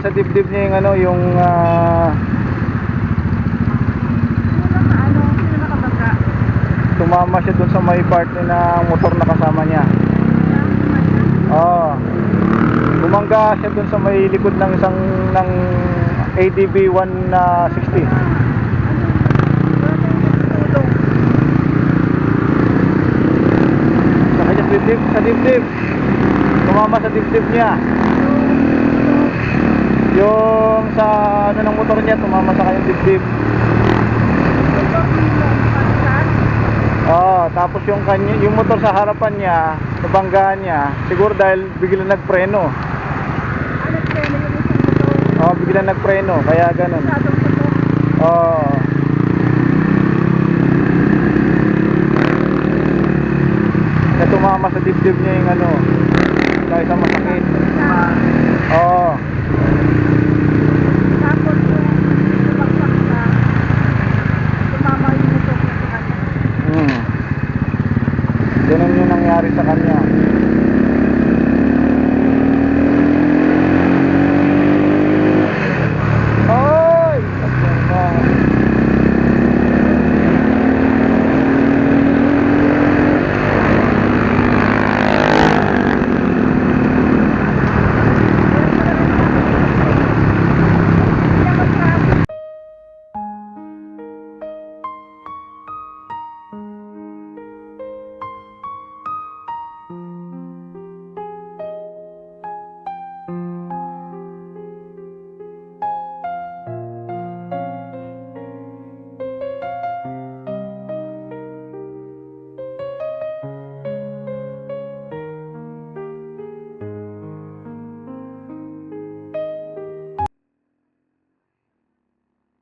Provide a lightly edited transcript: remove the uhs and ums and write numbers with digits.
sa dibdib niya yung ano, yung Sino nakabangga? tumama siya dun sa may part na motor na kasama niya. Oo. Bumangga siya dun sa may likod ng isang ng ADB 160. Sa dibdib. Tumama sa dibdib niya. Yung sa ano ng motor niya, tumama sa kanyang dibdib. Tapos yung kanya, yung motor sa harapan niya, nabanggaan niya, siguro dahil bigla nagpreno. Bigla nagpreno, kaya ganun. Kaya tumama sa dibdib niya yung ano, dahil sa masakit.